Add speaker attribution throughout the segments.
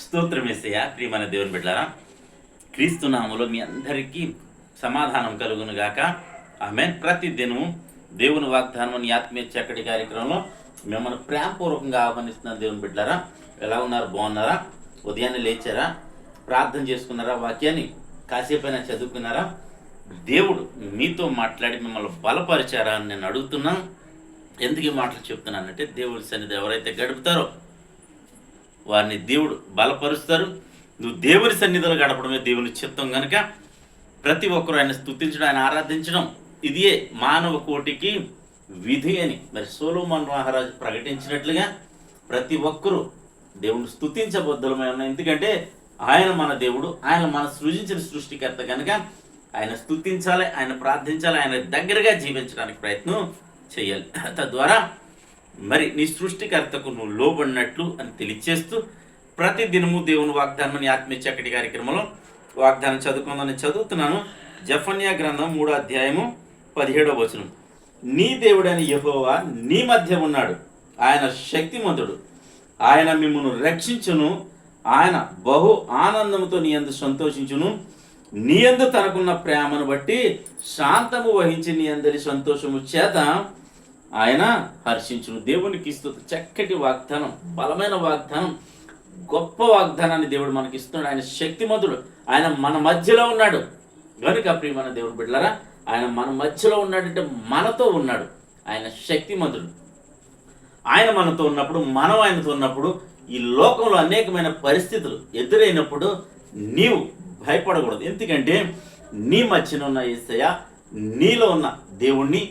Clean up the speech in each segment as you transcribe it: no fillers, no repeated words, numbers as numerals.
Speaker 1: స్తోత్రం యేసయ్యా. ప్రియమైన దేవుని బిడ్డలారా, క్రీస్తు నామములో మీ అందరికీ సమాధానం కలుగును గాక. ఆమేన్. ప్రతి దినము దేవుని వాగ్దానం ఈ ఆత్మీయ చక్కటి కార్యక్రమంలో మిమ్మల్ని ప్రేమపూర్వకంగా ఆహ్వానిస్తున్న దేవుని బిడ్డలారా, ఎలా ఉన్నారు? బాగున్నారా? ఉదయాన్నే లేచారా? ప్రార్థన చేసుకున్నారా? వాక్యాన్ని కాసేపైనా చదువుకున్నారా? దేవుడు మీతో మాట్లాడి మిమ్మల్ని బలపరిచారా అని నేను అడుగుతున్నాను. ఎందుకు ఈ మాటలు చెప్తున్నానంటే, దేవుడి సన్నిధి ఎవరైతే గడుపుతారో వారిని దేవుడు బలపరుస్తారు. నువ్వు దేవుని సన్నిధిలో గడపడమే దేవుని చిత్తం కనుక ప్రతి ఒక్కరూ ఆయన స్తుతించడం, ఆయన ఆరాధించడం ఇదే మానవ కోటికి విధి అని మరి సొలొమోను మహారాజు ప్రకటించినట్లుగా ప్రతి ఒక్కరూ దేవుని స్తుతించబద్ధులమై ఉన్నాయి. ఎందుకంటే ఆయన మన దేవుడు, ఆయన మన సృజించిన సృష్టికర్త కనుక ఆయన స్తుతించాలి, ఆయన ప్రార్థించాలి, ఆయన దగ్గరగా జీవించడానికి ప్రయత్నం చేయాలి. తద్వారా మరి నీ సృష్టికర్తకు నువ్వు లోబడినట్లు అని తెలియచేస్తూ ప్రతి దినము దేవుని వాగ్దానం ఈ ఆత్మీయ చక్కటి కార్యక్రమంలో వాగ్దానం చదువుకుందని చదువుతున్నాను. జెఫన్యా గ్రంథం 3వ అధ్యాయము 17వ వచనం. నీ దేవుడైన యెహోవా నీ మధ్య ఉన్నాడు, ఆయన శక్తిమంతుడు, ఆయన మిమ్మును రక్షించును, ఆయన బహు ఆనందముతో నీ యందు సంతోషించును, నీ యందు తనకున్న ప్రేమను బట్టి శాంతము వహించి నీ అందరి సంతోషము చేత ఆయన హర్షించును. దేవునికి స్తుతి. చక్కటి వాగ్దానం, బలమైన వాగ్దానం, గొప్ప వాగ్దానాన్ని దేవుడు మనకి ఇస్తున్నాడు. ఆయన శక్తిమంతుడు, ఆయన మన మధ్యలో ఉన్నాడు కనుక ప్రియమైన దేవుడు బిడ్డలారా, ఆయన మన మధ్యలో ఉన్నాడంటే మనతో ఉన్నాడు. ఆయన శక్తిమంతుడు. ఆయన మనతో ఉన్నప్పుడు, మనం ఆయనతో ఉన్నప్పుడు ఈ లోకంలో అనేకమైన పరిస్థితులు ఎదురైనప్పుడు నీవు భయపడకూడదు. ఎందుకంటే నీ మధ్యన ఉన్న యేసయ్య, నీలో ఉన్న దేవుణ్ణి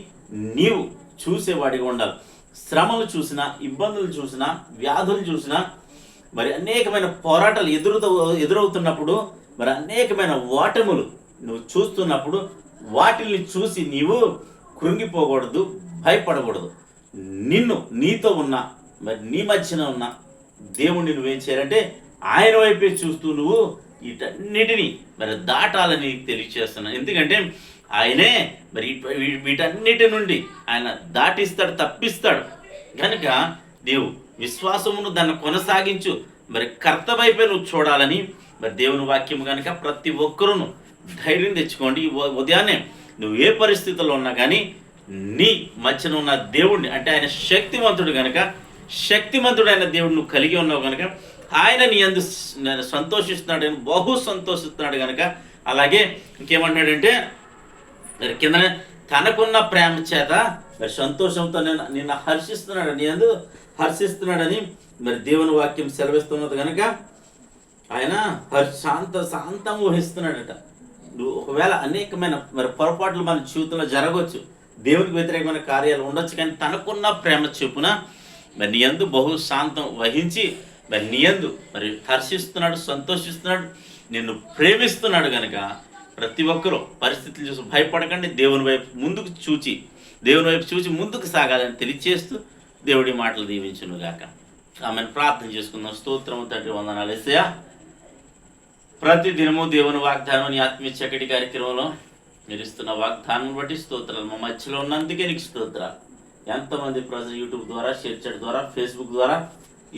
Speaker 1: నీవు చూసేవాడిగా ఉండాలి. శ్రమలు చూసినా, ఇబ్బందులు చూసినా, వ్యాధులు చూసినా, మరి అనేకమైన పోరాటాలు ఎదురవుతున్నప్పుడు, మరి అనేకమైన ఓటములు నువ్వు చూస్తున్నప్పుడు వాటిల్ని చూసి నీవు కృంగిపోకూడదు, భయపడకూడదు. నీతో ఉన్న మరి నీ మధ్యన ఉన్న దేవుణ్ణి నువ్వేం చేయాలంటే ఆయన వైపే చూస్తూ నువ్వు వీటన్నిటినీ మరి దాటాలని తెలియచేస్తున్నాను. ఎందుకంటే ఆయనే మరి వీటన్నిటి నుండి ఆయన దాటిస్తాడు, తప్పిస్తాడు కనుక నీవు విశ్వాసమును దాన్ని కొనసాగించు. మరి కర్త వైపే నువ్వు చూడాలని మరి దేవుని వాక్యం కనుక ప్రతి ఒక్కరూ ధైర్యం తెచ్చుకోండి. ఉదయాన్నే నువ్వు ఏ పరిస్థితుల్లో ఉన్నా కానీ నీ మధ్యన ఉన్న దేవుడిని, అంటే ఆయన శక్తివంతుడు కనుక, శక్తివంతుడైన దేవుడు నువ్వు కలిగి ఉన్నావు కనుక ఆయన నీ యందు సంతోషిస్తున్నాడు, బహు సంతోషిస్తున్నాడు కనుక. అలాగే ఇంకేమంటాడంటే మరి కింద తనకున్న ప్రేమ చేత మరి సంతోషంతో నిన్ను హర్షిస్తున్నాడు, నీ యందు హర్షిస్తున్నాడని మరి దేవుని వాక్యం సెలవిస్తున్నది కనుక ఆయన శాంతం వహిస్తున్నాడట. ఒకవేళ అనేకమైన మరి పొరపాట్లు మన జీవితంలో జరగవచ్చు, దేవునికి వ్యతిరేకమైన కార్యాలు ఉండొచ్చు, కానీ తనకున్న ప్రేమ చొప్పున మరి నీ యందు బహు శాంతం వహించి మరి నీ యందు మరి హర్షిస్తున్నాడు, సంతోషిస్తున్నాడు, నిన్ను ప్రేమిస్తున్నాడు కనుక ప్రతి ఒక్కరూ పరిస్థితులు చూసి భయపడకండి. దేవుని వైపు చూచి ముందుకు సాగాలని తెలియచేస్తూ దేవుడి మాటలు దీవించును గాక. ఆమెను ప్రార్థన చేసుకుందాం. స్తోత్రము తండ్రి, వందనాలు యేసయ్యా. ప్రతి దినము దేవుని వాగ్దానం ఈ ఆత్మీయ చక్కటి కార్యక్రమంలో మీరు ఇస్తున్న వాగ్దానం బట్టి స్తోత్రాలు. మా మధ్యలో ఉన్నందుకే నీకు స్తోత్రాలు. ఎంతమంది ప్రజలు యూట్యూబ్ ద్వారా, షేర్ చాట్ ద్వారా, ఫేస్బుక్ ద్వారా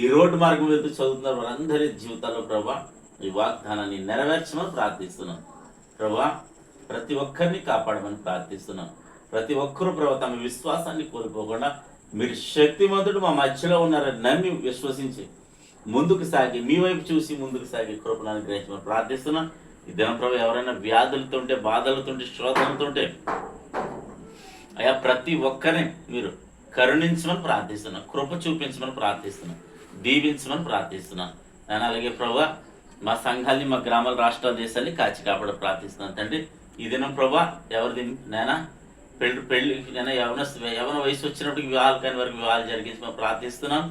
Speaker 1: ఈ రోడ్డు మార్గం వెళ్తూ చదువుతున్నారు, వారందరి జీవితాల్లో ప్రభా ఈ వాగ్దానాన్ని నెరవేర్చమని ప్రార్థిస్తున్నాను. ప్రభా ప్రతి ఒక్కరిని కాపాడమని ప్రార్థిస్తున్నాను. ప్రతి ఒక్కరూ ప్రభా తమ విశ్వాసాన్ని కోల్పోకుండా మీరు శక్తిమంతుడు మా మధ్యలో ఉన్నారని నమ్మి విశ్వసించి ముందుకు సాగి, మీ వైపు చూసి ముందుకు సాగి కృపను అనుగ్రహించమని ప్రార్థిస్తున్నాను. ఈ దినం ప్రభా ఎవరైనా వ్యాధులతోంటే, బాధలతోంటే, శోధనలతోంటే అయా ప్రతి ఒక్కరిని మీరు కరుణించమని ప్రార్థిస్తున్నాను, కృప చూపించమని ప్రార్థిస్తున్నాను, దీవించమని ప్రార్థిస్తున్నాను. నేను అలాగే ప్రభా మా సంఘాన్ని, మా గ్రామాల, రాష్ట్రాల, దేశాన్ని కాచి కాపాడ ప్రార్థిస్తున్నాను తండ్రి. ఈ దినం ప్రభా ఎవరిది నేనా పెళ్లి నేను యవన వయసు వచ్చినప్పటికి వివాహాలు కాని వరకు వివాహాలు జరిగించమని ప్రార్థిస్తున్నాను.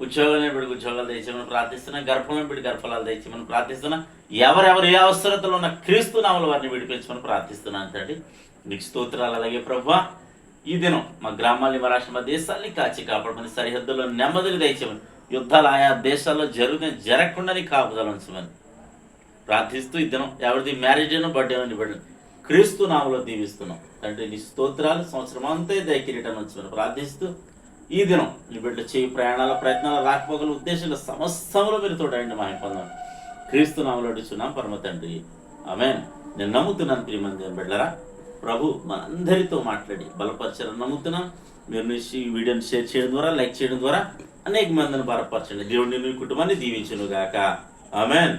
Speaker 1: ఉద్యోగాలను బిడ్డకు ఉద్యోగాలు తెచ్చామని ప్రార్థిస్తున్నాను. గర్భంలో బిడ్డ గర్భాలు తెచ్చామని ప్రార్థిస్తున్నాను. ఎవరెవరు ఏ అవసరతలో ఉన్న క్రీస్తు నామములో వారిని విడిపించమని ప్రార్థిస్తున్నాను తండ్రి. నీకు స్తోత్రాలు. అలాగే ప్రభా ఈ దినం మా గ్రామాల్ని, మా రాష్ట్ర, మా దేశాల్ని కాచి కాపాడమని, సరిహద్దుల్లో నెమ్మదిని దయచేయమని, యుద్ధాలు ఆయా దేశాల్లో జరగకుండా కాపుదల ఉంచమని ప్రార్థిస్తూ ఈ దినం ఎవరిది మ్యారేజ్ అయినా, బర్త్డే అయినా బిడ్డను క్రీస్తు నామములో దీవిస్తున్నాం తండ్రి. నీ స్తోత్రాలు సంవత్సరం అంతా దయకిరీటం ఉంచమని ప్రార్థిస్తూ ఈ దినం నీ బిడ్డ చేయి ప్రయాణాల ప్రయత్నాలు రాకపోగల ఉద్దేశంలో సమస్తంలో మీరు తోడండి మహిమ పొందాలి. క్రీస్తు నామములో అడుగుచున్నాం పరమ తండ్రి, ఆమేన్. నేను నమ్ముతున్నాను ప్రియమైన దేవుని బిడ్డలారా, ప్రభు మనందరితో మాట్లాడి బలపరచాలని నమ్ముతున్నాం. మీరు ఈ వీడియోని షేర్ చేయడం ద్వారా, లైక్ చేయడం ద్వారా అనేక మందిని బలపరచండి. దేవుడిని మీ కుటుంబాన్ని దీవించును గాక. ఆమేన్.